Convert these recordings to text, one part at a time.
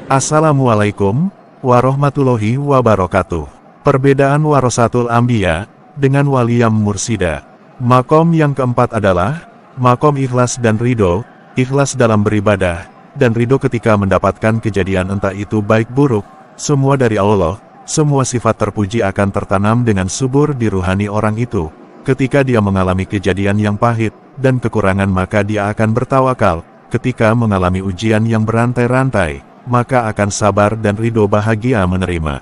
Assalamualaikum warahmatullahi wabarakatuh. Perbedaan warasatul anbiya dengan waliyam mursida. Makom yang keempat adalah makom ikhlas dan ridho, ikhlas dalam beribadah, dan ridho ketika mendapatkan kejadian entah itu baik buruk, semua dari Allah. Semua sifat terpuji akan tertanam dengan subur di ruhani orang itu. Ketika dia mengalami kejadian yang pahit dan kekurangan maka dia akan bertawakal. Ketika mengalami ujian yang berantai-rantai, maka akan sabar dan ridho bahagia menerima.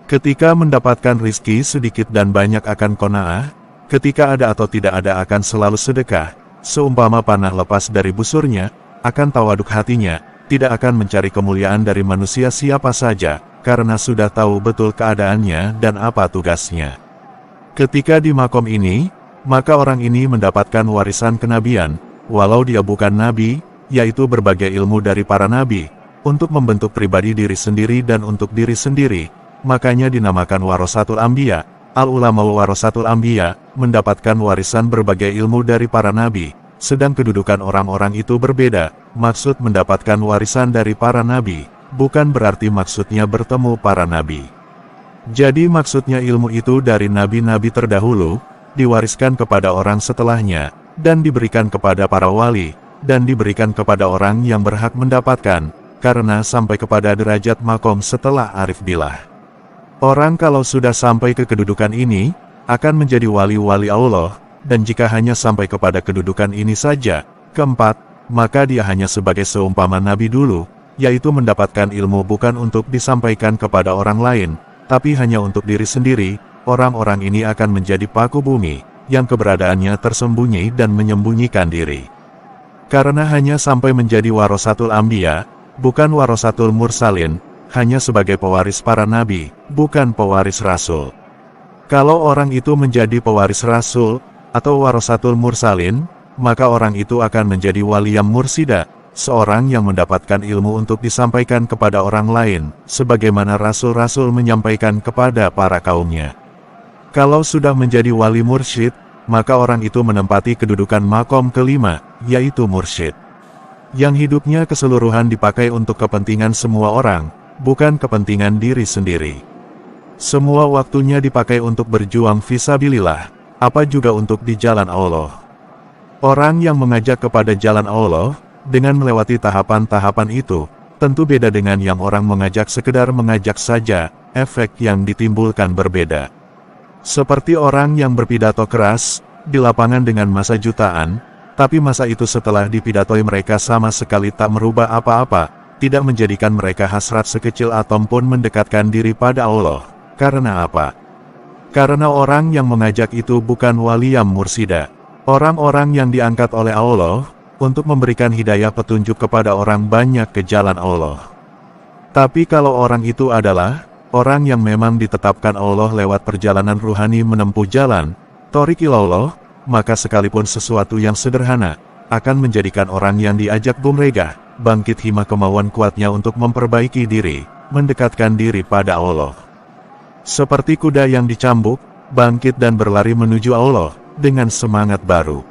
Ketika mendapatkan rizki sedikit dan banyak akan qanaah, ketika ada atau tidak ada akan selalu sedekah, seumpama panah lepas dari busurnya, akan tawaduk hatinya, tidak akan mencari kemuliaan dari manusia siapa saja, karena sudah tahu betul keadaannya dan apa tugasnya. Ketika di makom ini, maka orang ini mendapatkan warisan kenabian, walau dia bukan nabi, yaitu berbagai ilmu dari para nabi, untuk membentuk pribadi diri sendiri dan untuk diri sendiri, makanya dinamakan warasatul anbiya. Al-ulama warasatul anbiya, mendapatkan warisan berbagai ilmu dari para nabi, sedang kedudukan orang-orang itu berbeda. Maksud mendapatkan warisan dari para nabi, bukan berarti maksudnya bertemu para nabi. Jadi maksudnya ilmu itu dari nabi-nabi terdahulu, diwariskan kepada orang setelahnya, dan diberikan kepada para wali, dan diberikan kepada orang yang berhak mendapatkan, karena sampai kepada derajat makom setelah arif billah. Orang kalau sudah sampai ke kedudukan ini, akan menjadi wali-wali Allah, dan jika hanya sampai kepada kedudukan ini saja, keempat, maka dia hanya sebagai seumpama nabi dulu, yaitu mendapatkan ilmu bukan untuk disampaikan kepada orang lain, tapi hanya untuk diri sendiri. Orang-orang ini akan menjadi paku bumi, yang keberadaannya tersembunyi dan menyembunyikan diri. Karena hanya sampai menjadi warasatul anbiya, bukan warasatul mursalin, hanya sebagai pewaris para nabi, bukan pewaris rasul. Kalau orang itu menjadi pewaris rasul, atau warasatul mursalin, maka orang itu akan menjadi waliyam mursida, seorang yang mendapatkan ilmu untuk disampaikan kepada orang lain, sebagaimana rasul-rasul menyampaikan kepada para kaumnya. Kalau sudah menjadi wali mursyid, maka orang itu menempati kedudukan makom kelima, yaitu mursyid. Yang hidupnya keseluruhan dipakai untuk kepentingan semua orang, bukan kepentingan diri sendiri. Semua waktunya dipakai untuk berjuang fisabilillah, apa juga untuk di jalan Allah. Orang yang mengajak kepada jalan Allah, dengan melewati tahapan-tahapan itu, tentu beda dengan yang orang mengajak sekedar mengajak saja, efek yang ditimbulkan berbeda. Seperti orang yang berpidato keras, di lapangan dengan massa jutaan, tapi masa itu setelah dipidatoi mereka sama sekali tak merubah apa-apa, tidak menjadikan mereka hasrat sekecil atom pun mendekatkan diri pada Allah. Karena apa? Karena orang yang mengajak itu bukan waliyam mursida. Orang-orang yang diangkat oleh Allah, untuk memberikan hidayah petunjuk kepada orang banyak ke jalan Allah. Tapi kalau orang itu adalah orang yang memang ditetapkan Allah lewat perjalanan ruhani menempuh jalan thoriq ilallah, maka sekalipun sesuatu yang sederhana, akan menjadikan orang yang diajak bumregah, bangkit hima kemauan kuatnya untuk memperbaiki diri, mendekatkan diri pada Allah. Seperti kuda yang dicambuk, bangkit dan berlari menuju Allah, dengan semangat baru.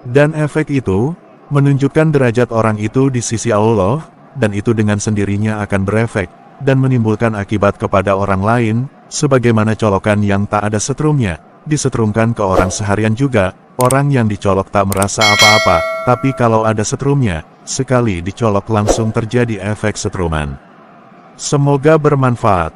Dan efek itu, menunjukkan derajat orang itu di sisi Allah, dan itu dengan sendirinya akan berefek, dan menimbulkan akibat kepada orang lain, sebagaimana colokan yang tak ada setrumnya, disetrumkan ke orang seharian juga. Orang yang dicolok tak merasa apa-apa, tapi kalau ada setrumnya, sekali dicolok langsung terjadi efek setruman. Semoga bermanfaat.